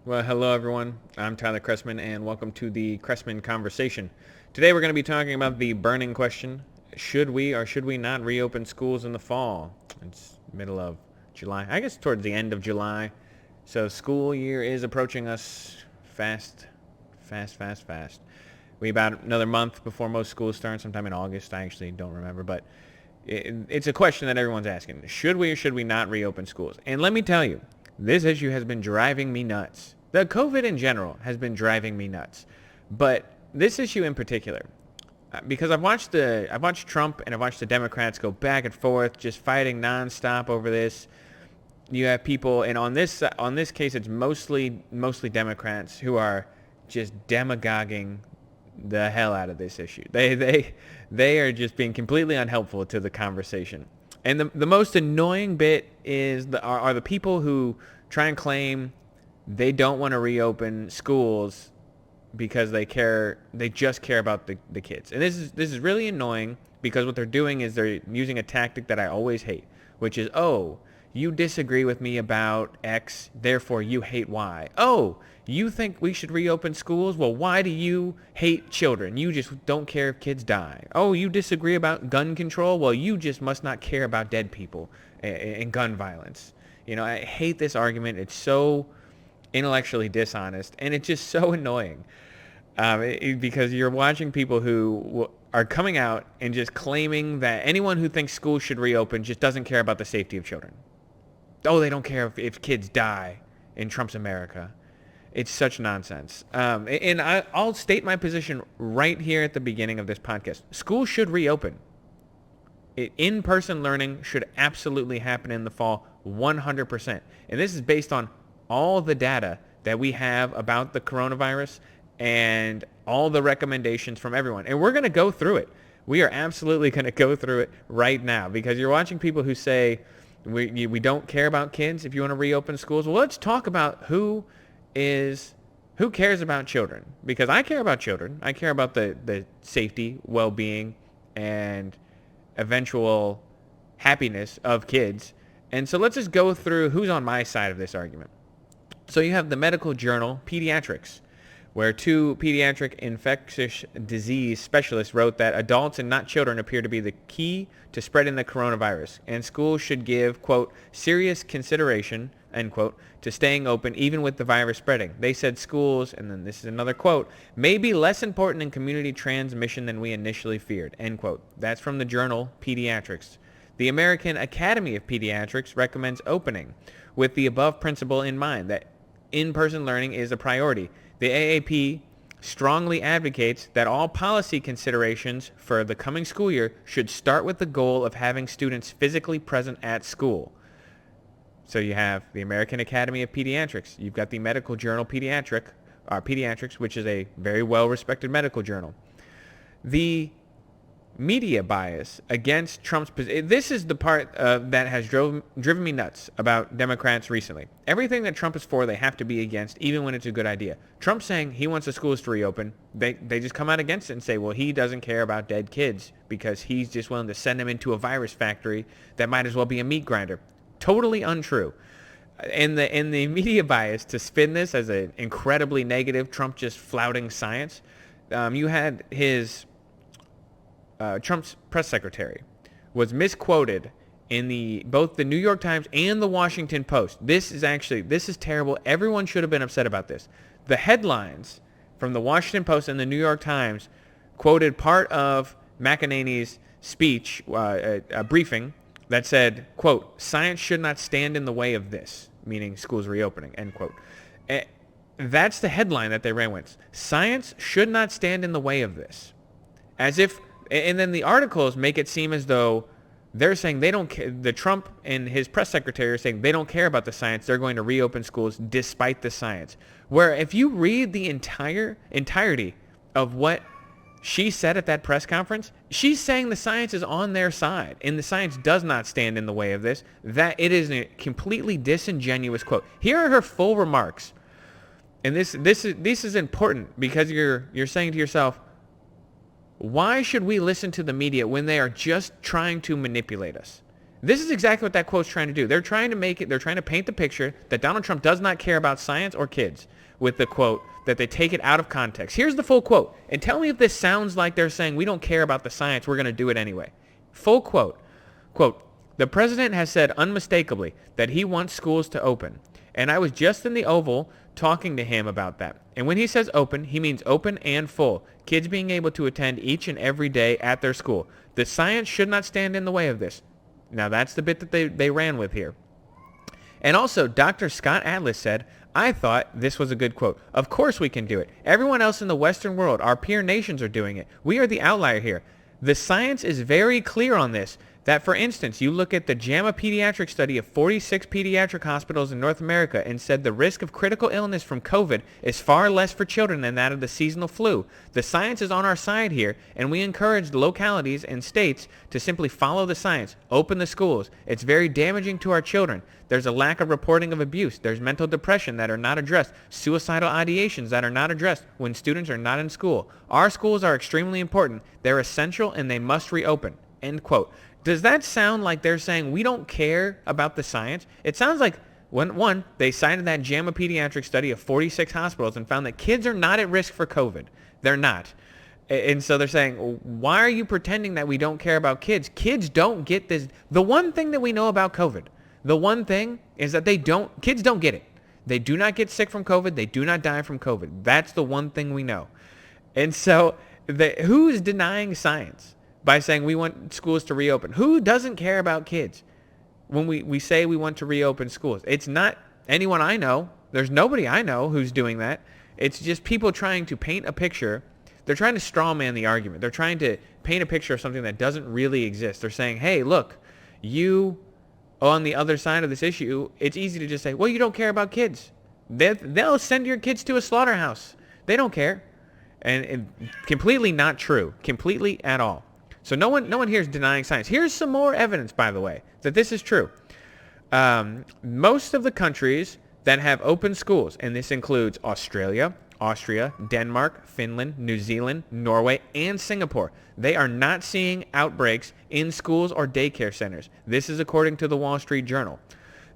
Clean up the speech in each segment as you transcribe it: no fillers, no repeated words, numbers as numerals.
Well, hello everyone. I'm Tyler Chrestman, and welcome to the Chrestman Conversation. Today we're going to be talking about the burning question: should we or should we not reopen schools in the fall? It's middle of July, I guess towards the end of July. So school year is approaching us fast. We about another month before most schools start, sometime in August. I actually don't remember, but it's a question that everyone's asking. Should we or should we not reopen schools? And let me tell you, this issue has been driving me nuts. The COVID in general has been driving me nuts. But this issue in particular, because I've watched Trump and I've watched the Democrats go back and forth, just fighting nonstop over this. You have people, and on this case, it's mostly Democrats who are just demagoguing the hell out of this issue. They are just being completely unhelpful to the conversation. And the most annoying bit are the people who try and claim they don't want to reopen schools because they just care about the kids. And this is really annoying because what they're doing is they're using a tactic that I always hate, which is, oh, you disagree with me about X, therefore you hate Y. Oh, you think we should reopen schools? Well, why do you hate children? You just don't care if kids die. Oh, you disagree about gun control? Well, you just must not care about dead people and gun violence. You know, I hate this argument. It's so intellectually dishonest, and it's just so annoying because you're watching people who are coming out and just claiming that anyone who thinks schools should reopen just doesn't care about the safety of children. Oh, they don't care if kids die in Trump's America. It's such nonsense. And I'll state my position right here at the beginning of this podcast. Schools should reopen. In-person learning should absolutely happen in the fall, 100%. And this is based on all the data that we have about the coronavirus and all the recommendations from everyone. And we're going to go through it. We are absolutely going to go through it right now because you're watching people who say, we don't care about kids if you want to reopen schools. Well, let's talk about who cares about children, because I care about children. I care about the safety, well-being, and eventual happiness of kids. And so let's just go through who's on my side of this argument. So you have the medical journal Pediatrics, where two pediatric infectious disease specialists wrote that adults and not children appear to be the key to spreading the coronavirus, and schools should give, quote, serious consideration, end quote, to staying open even with the virus spreading. They said schools, and then this is another quote, may be less important in community transmission than we initially feared, end quote. That's from the journal Pediatrics. The American Academy of Pediatrics recommends opening with the above principle in mind, that in-person learning is a priority. The AAP strongly advocates that all policy considerations for the coming school year should start with the goal of having students physically present at school. So you have the American Academy of Pediatrics. You've got the medical journal Pediatrics, which is a very well-respected medical journal. The media bias against Trump's position. This is the part that has driven me nuts about Democrats recently. Everything that Trump is for, they have to be against, even when it's a good idea. Trump's saying he wants the schools to reopen. They just come out against it and say, well, he doesn't care about dead kids because he's just willing to send them into a virus factory that might as well be a meat grinder. Totally untrue. And the media bias to spin this as an incredibly negative Trump just flouting science. You had Trump's press secretary was misquoted in both the New York Times and the Washington Post. This is terrible. Everyone should have been upset about this. The headlines from the Washington Post and the New York Times quoted part of McEnany's speech, a briefing that said, quote, science should not stand in the way of this, meaning schools reopening, end quote. That's the headline that they ran with. Science should not stand in the way of this. As if, and then the articles make it seem as though they're saying they don't care. The Trump and his press secretary are saying they don't care about the science. They're going to reopen schools despite the science. Where if you read the entirety of what she said at that press conference, she's saying the science is on their side, and the science does not stand in the way of this. That it is a completely disingenuous quote. Here are her full remarks, and this is important because you're saying to yourself, why should we listen to the media when they are just trying to manipulate us? This is exactly what that quote's trying to do. They're trying to paint the picture that Donald Trump does not care about science or kids with the quote, that they take it out of context. Here's the full quote. And tell me if this sounds like they're saying we don't care about the science, we're going to do it anyway. Full quote. Quote, "The president has said unmistakably that he wants schools to open. And I was just in the Oval talking to him about that. And when he says open, he means open and full. Kids being able to attend each and every day at their school. The science should not stand in the way of this." Now that's the bit that they ran with here. And also, Dr. Scott Atlas said, "I thought this was a good quote. Of course we can do it. Everyone else in the Western world, our peer nations, are doing it. We are the outlier here. The science is very clear on this. That, for instance, you look at the JAMA pediatric study of 46 pediatric hospitals in North America and said the risk of critical illness from COVID is far less for children than that of the seasonal flu. The science is on our side here, and we encourage localities and states to simply follow the science. Open the schools. It's very damaging to our children. There's a lack of reporting of abuse. There's mental depression that are not addressed. Suicidal ideations that are not addressed when students are not in school. Our schools are extremely important. They're essential, and they must reopen." End quote. Does that sound like they're saying we don't care about the science? It sounds like, one, they cited that JAMA pediatric study of 46 hospitals and found that kids are not at risk for COVID. They're not. And so they're saying, why are you pretending that we don't care about kids? Kids don't get this. The one thing that we know about COVID, the one thing is that kids don't get it. They do not get sick from COVID. They do not die from COVID. That's the one thing we know. And so who's denying science by saying we want schools to reopen? Who doesn't care about kids when we say we want to reopen schools? It's not anyone I know. There's nobody I know who's doing that. It's just people trying to paint a picture. They're trying to straw man the argument. They're trying to paint a picture of something that doesn't really exist. They're saying, hey, look, you on the other side of this issue, it's easy to just say, well, you don't care about kids. They'll send your kids to a slaughterhouse. They don't care. And completely not true. Completely at all. So no one here is denying science. Here's some more evidence, by the way, that this is true. Most of the countries that have open schools, and this includes Australia, Austria, Denmark, Finland, New Zealand, Norway, and Singapore, they are not seeing outbreaks in schools or daycare centers. This is according to the Wall Street Journal.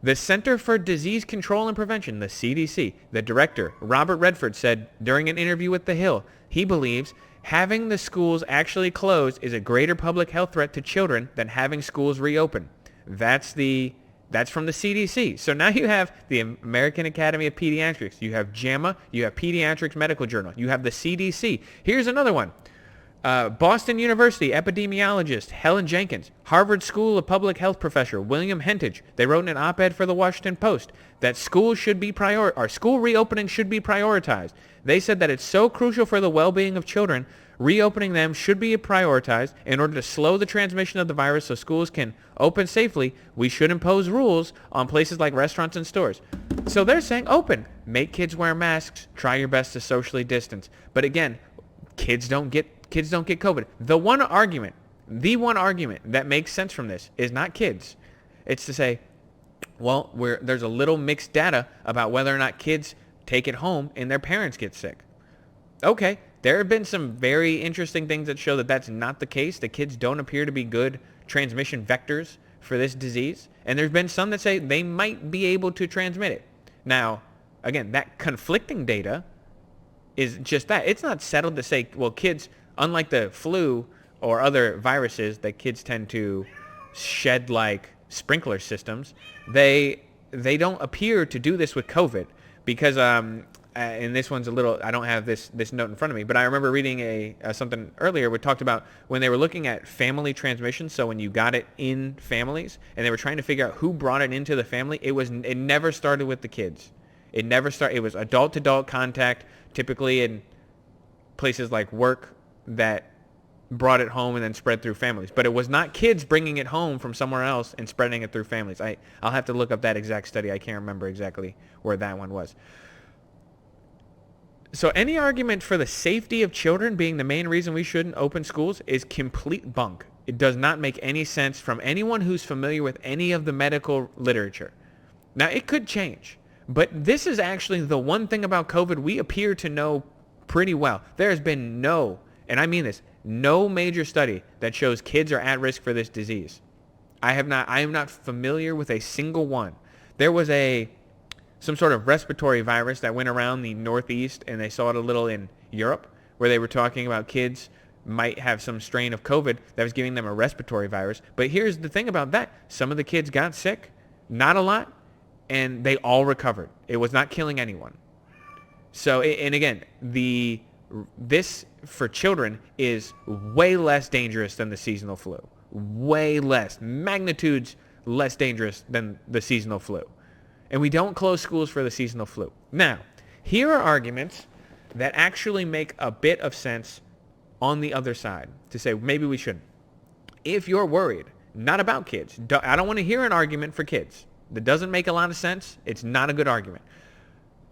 The Center for Disease Control and Prevention, the CDC, the director, Robert Redford, said during an interview with The Hill, he believes having the schools actually closed is a greater public health threat to children than having schools reopen. That's from the CDC. So now you have the American Academy of Pediatrics, you have JAMA, you have Pediatrics Medical Journal, you have the CDC. Here's another one. Boston University epidemiologist Helen Jenkins, Harvard School of Public Health professor William Hentage, they wrote in an op-ed for the Washington Post that school reopening should be prioritized. They said that it's so crucial for the well-being of children, reopening them should be prioritized in order to slow the transmission of the virus so schools can open safely. We should impose rules on places like restaurants and stores. So they're saying open, make kids wear masks, try your best to socially distance. But again, kids don't get COVID. The one argument that makes sense from this is not kids. It's to say, well, there's a little mixed data about whether or not kids take it home and their parents get sick. Okay, there have been some very interesting things that show that that's not the case. The kids don't appear to be good transmission vectors for this disease. And there's been some that say they might be able to transmit it. Now, again, that conflicting data is just that. It's not settled to say, well, kids, unlike the flu or other viruses that kids tend to shed like sprinkler systems, they don't appear to do this with COVID because, and this one's a little, I don't have this note in front of me, but I remember reading something earlier where it talked about when they were looking at family transmission, so when you got it in families, and they were trying to figure out who brought it into the family, it never started with the kids. It was adult-to-adult contact, typically in places like work, that brought it home and then spread through families. But it was not kids bringing it home from somewhere else and spreading it through families. I'll have to look up that exact study. I can't remember exactly where that one was. So any argument for the safety of children being the main reason we shouldn't open schools is complete bunk. It does not make any sense from anyone who's familiar with any of the medical literature. Now, it could change, but this is actually the one thing about COVID we appear to know pretty well. There has been no, and I mean this, no major study that shows kids are at risk for this disease. I am not familiar with a single one. There was some sort of respiratory virus that went around the Northeast, and they saw it a little in Europe, where they were talking about kids might have some strain of COVID that was giving them a respiratory virus. But here's the thing about that. Some of the kids got sick, not a lot, and they all recovered. It was not killing anyone. So, and again, this for children is way less dangerous than the seasonal flu. Way less. Magnitudes less dangerous than the seasonal flu. And we don't close schools for the seasonal flu. Now, here are arguments that actually make a bit of sense on the other side to say maybe we shouldn't. If you're worried, not about kids. I don't want to hear an argument for kids. That doesn't make a lot of sense. It's not a good argument.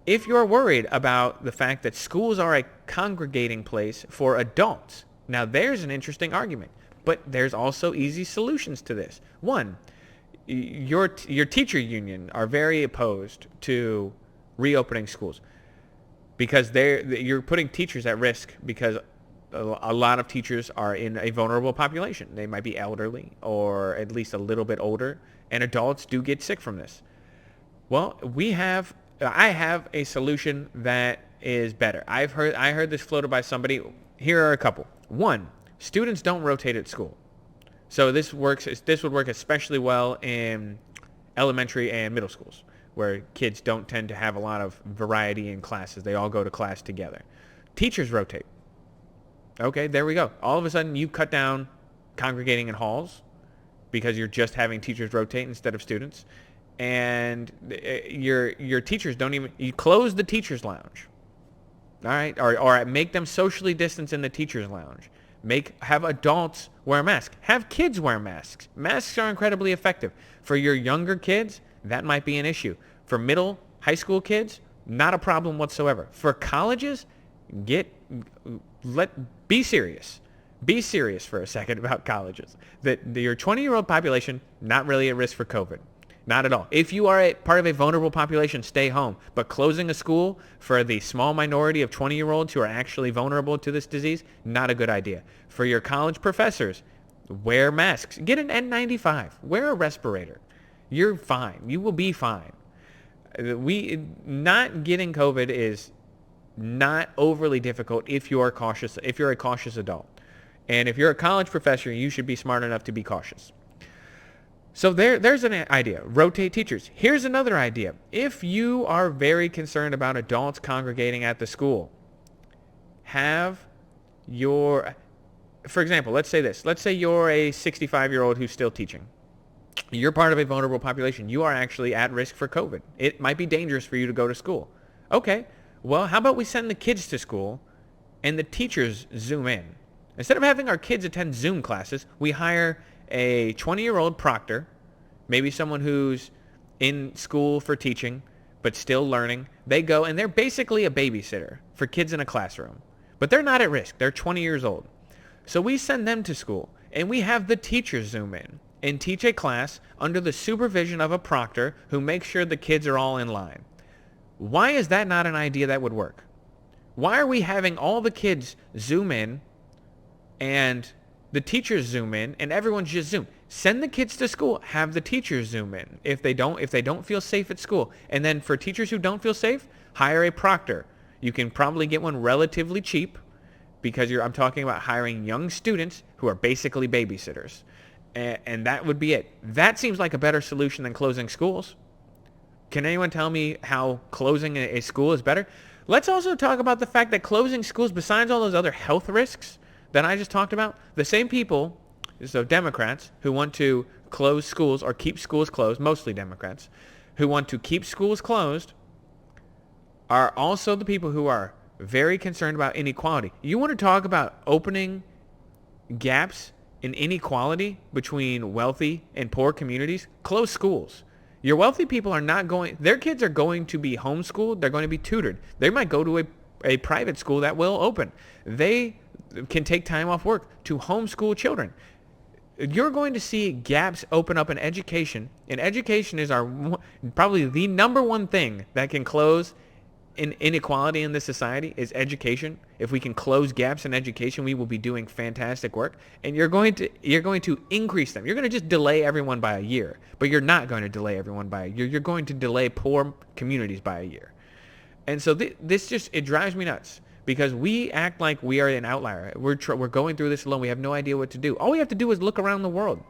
If you're worried about the fact that schools are a congregating place for adults, now there's an interesting argument. But there's also easy solutions to this. One, your teacher union are very opposed to reopening schools because you're putting teachers at risk because a lot of teachers are in a vulnerable population. They might be elderly or at least a little bit older, and adults do get sick from this. Well, I have a solution that is better. I heard this floated by somebody. Here are a couple. One, students don't rotate at school. So this would work especially well in elementary and middle schools where kids don't tend to have a lot of variety in classes. They all go to class together. Teachers rotate. Okay, there we go. All of a sudden you cut down congregating in halls because you're just having teachers rotate instead of students. And your teachers you close the teachers lounge. All right, or make them socially distance in the teachers lounge. Have adults wear masks. Have kids wear masks. Masks are incredibly effective. For your younger kids, that might be an issue. For high school kids, not a problem whatsoever. For colleges, be serious. Be serious for a second about colleges. Your 20-year-old population, not really at risk for COVID. Not at all. If you are part of a vulnerable population, stay home. But closing a school for the small minority of 20-year-olds who are actually vulnerable to this disease, not a good idea. For your college professors, wear masks. Get an N95. Wear a respirator. You're fine. You will be fine. Not getting COVID is not overly difficult if you're cautious. If you're a cautious adult, and if you're a college professor, you should be smart enough to be cautious. So there's an idea. Rotate teachers. Here's another idea. If you are very concerned about adults congregating at the school, for example, let's say this. Let's say you're a 65-year-old who's still teaching. You're part of a vulnerable population. You are actually at risk for COVID. It might be dangerous for you to go to school. Okay, well, how about we send the kids to school and the teachers Zoom in? Instead of having our kids attend Zoom classes, we hire a 20-year-old proctor, maybe someone who's in school for teaching but still learning. They go and they're basically a babysitter for kids in a classroom. But they're not at risk. They're 20 years old. So we send them to school and we have the teachers Zoom in and teach a class under the supervision of a proctor who makes sure the kids are all in line. Why is that not an idea that would work? Why are we having all the kids Zoom in and the teachers Zoom in and everyone's just Zoom? Send the kids to school. Have the teachers Zoom in if they don't feel safe at school. And then for teachers who don't feel safe, hire a proctor. You can probably get one relatively cheap because I'm talking about hiring young students who are basically babysitters. And that would be it. That seems like a better solution than closing schools. Can anyone tell me how closing a school is better? Let's also talk about the fact that closing schools, besides all those other health risks that I just talked about, the same people, so Democrats, who want to close schools or keep schools closed, mostly Democrats, who want to keep schools closed, are also the people who are very concerned about inequality. You want to talk about opening gaps in inequality between wealthy and poor communities? Close schools. Your wealthy people are not going, their kids are going to be homeschooled, they're going to be tutored. They might go to a private school that will open. They can take time off work to homeschool children. You're going to see gaps open up in education, and education is probably the number one thing that can close inequality in this society is education. If we can close gaps in education, we will be doing fantastic work. And you're going to increase them. You're going to just delay everyone by a year, but you're not going to delay everyone by a year. You're going to delay poor communities by a year. And so it drives me nuts because we act like we are an outlier. We're going through this alone. We have no idea what to do. All we have to do is look around the world.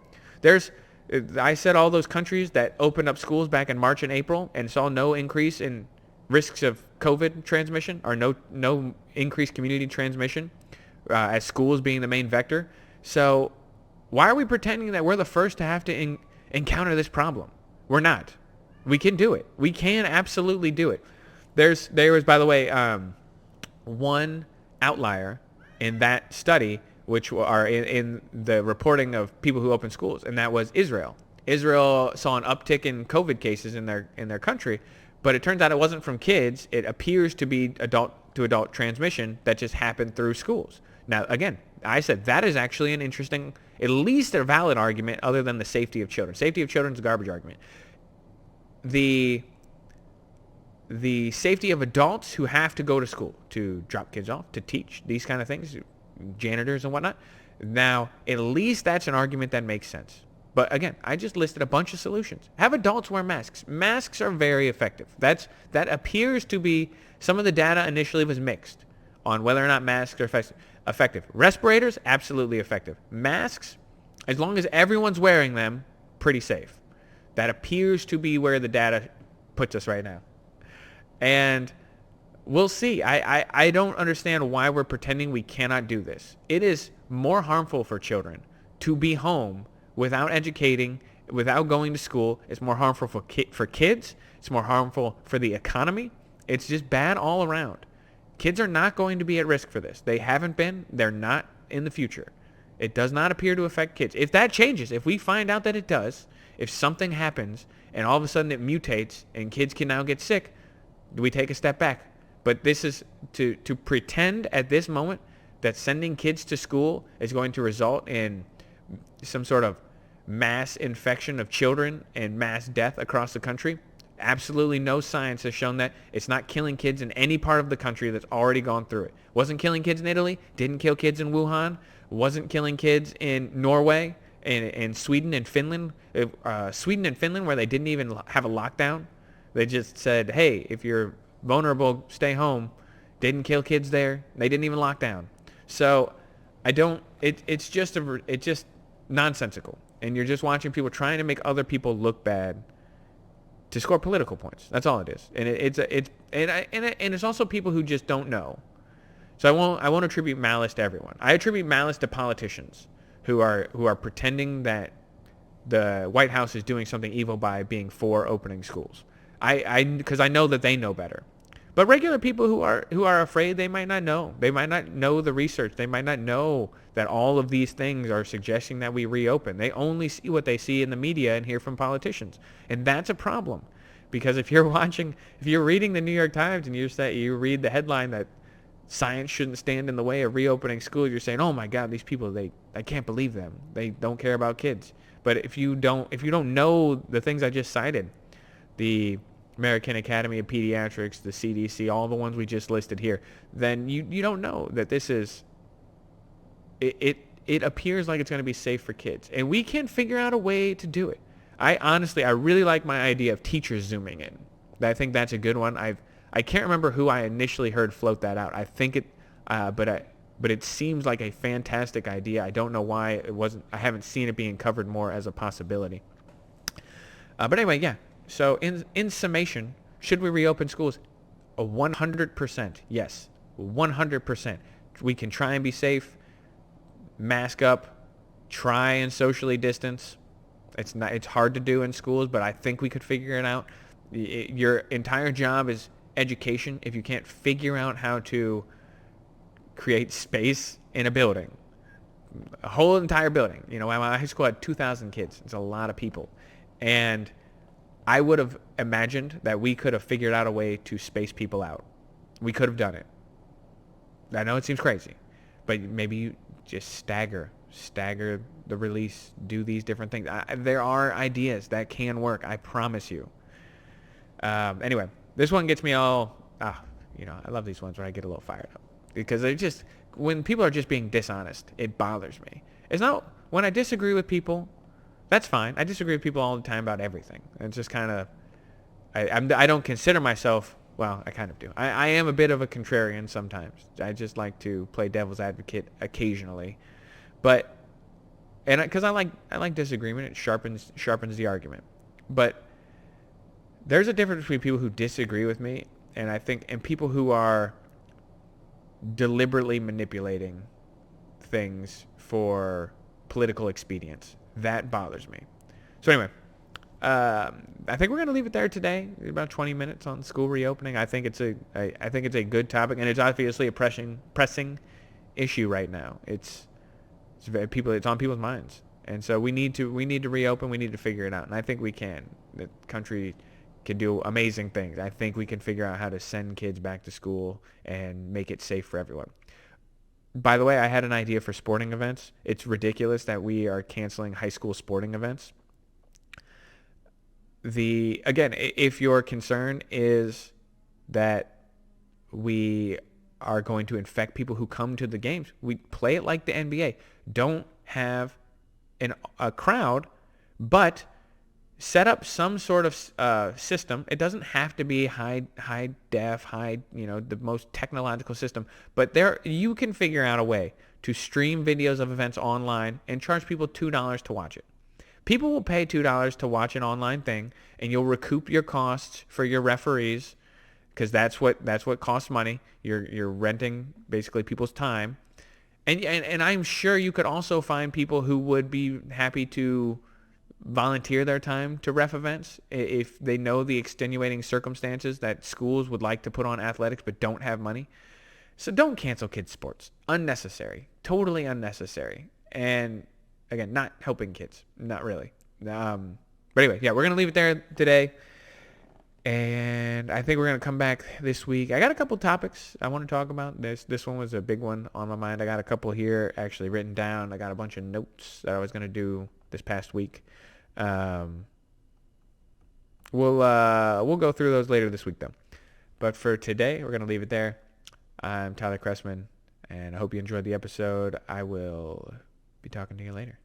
I said all those countries that opened up schools back in March and April and saw no increase in risks of COVID transmission or no increased community transmission as schools being the main vector. So why are we pretending that we're the first to have to encounter this problem? We're not. We can do it. We can absolutely do it. There was, by the way, one outlier in that study, which are in the reporting of people who open schools, and that was Israel. Israel saw an uptick in COVID cases in their country, but it turns out it wasn't from kids. It appears to be adult-to-adult transmission that just happened through schools. Now, again, I said that is actually an interesting, at least a valid argument other than the safety of children. Safety of children is a garbage argument. The safety of adults who have to go to school to drop kids off, to teach, these kind of things, janitors and whatnot. Now, at least that's an argument that makes sense. But again, I just listed a bunch of solutions. Have adults wear masks. Masks are very effective. That appears to be, some of the data initially was mixed on whether or not masks are effective. Respirators, absolutely effective. Masks, as long as everyone's wearing them, pretty safe. That appears to be where the data puts us right now. And we'll see. I don't understand why we're pretending we cannot do this. It is more harmful for children to be home without educating, without going to school. It's more harmful for kids. It's more harmful for the economy. It's just bad all around. Kids are not going to be at risk for this. They haven't been. They're not in the future. It does not appear to affect kids. If that changes, if we find out that it does, if something happens and all of a sudden it mutates and kids can now get sick, do we take a step back? But this is to pretend at this moment that sending kids to school is going to result in some sort of mass infection of children and mass death across the country. Absolutely no science has shown that. It's not killing kids in any part of the country that's already gone through it. Wasn't killing kids in Italy, didn't kill kids in Wuhan, wasn't killing kids in Norway and Sweden and Finland. Sweden and Finland, where they didn't even have a lockdown. They just said, hey, if you're vulnerable, stay home. Didn't kill kids there. They didn't even lock down. So it's just nonsensical. And you're just watching people trying to make other people look bad to score political points. That's all it is. And it's also people who just don't know. So I won't attribute malice to everyone. I attribute malice to politicians who are pretending that the White House is doing something evil by being for opening schools. Because I know that they know better. But regular people who are afraid, they might not know. They might not know the research. They might not know that all of these things are suggesting that we reopen. They only see what they see in the media and hear from politicians. And that's a problem. Because if you're reading the New York Times and you read the headline that science shouldn't stand in the way of reopening schools, you're saying, oh my God, these people, I can't believe them. They don't care about kids. But if you don't know the things I just cited, the American Academy of Pediatrics, the CDC, all the ones we just listed here, then you don't know that this is, it appears like it's going to be safe for kids. And we can figure out a way to do it. I really like my idea of teachers zooming in. I think that's a good one. I can't remember who I initially heard float that out. I think but it seems like a fantastic idea. I don't know why I haven't seen it being covered more as a possibility. But anyway, yeah. So in summation, should we reopen schools? 100%. Yes, 100%. We can try and be safe, mask up, try and socially distance. It's hard to do in schools, but I think we could figure it out. Your entire job is education. If you can't figure out how to create space in a building, a whole entire building. My high school had 2,000 kids. It's a lot of people. And I would have imagined that we could have figured out a way to space people out. We could have done it. I know it seems crazy, but maybe you just stagger the release, do these different things. There are ideas that can work, I promise you. Anyway, this one gets me all, I love these ones where I get a little fired up because they're just, when people are just being dishonest, it bothers me. It's not, when I disagree with people, that's fine. I disagree with people all the time about everything. It's just kind of, I don't consider myself, well, I kind of do. I am a bit of a contrarian sometimes. I just like to play devil's advocate occasionally. But, and because I like disagreement, it sharpens the argument. But there's a difference between people who disagree with me and people who are deliberately manipulating things for political expedience. That bothers me. So anyway, I think we're going to leave it there today. About 20 minutes on school reopening. I think it's a good topic, and it's obviously a pressing issue right now. It's on people's minds, and so we need to reopen. We need to figure it out, and I think we can. The country can do amazing things. I think we can figure out how to send kids back to school and make it safe for everyone. By the way, I had an idea for sporting events. It's ridiculous that we are canceling high school sporting events. Again, if your concern is that we are going to infect people who come to the games, we play it like the NBA. Don't have a crowd, but set up some sort of system. It doesn't have to be high def, the most technological system, but you can figure out a way to stream videos of events online and charge people $2 to watch it. People will pay $2 to watch an online thing, and you'll recoup your costs for your referees, because that's what costs money. You're renting basically people's time, and I'm sure you could also find people who would be happy to volunteer their time to ref events if they know the extenuating circumstances that schools would like to put on athletics but don't have money. So don't cancel kids' sports. Unnecessary. Totally unnecessary. And again, not helping kids. Not really. But anyway, yeah, we're going to leave it there today. And I think we're going to come back this week. I got a couple topics I want to talk about. This one was a big one on my mind. I got a couple here actually written down. I got a bunch of notes that I was going to do this past week. We'll go through those later this week, though. But for today, we're going to leave it there. I'm Tyler Chrestman, and I hope you enjoyed the episode. I will be talking to you later.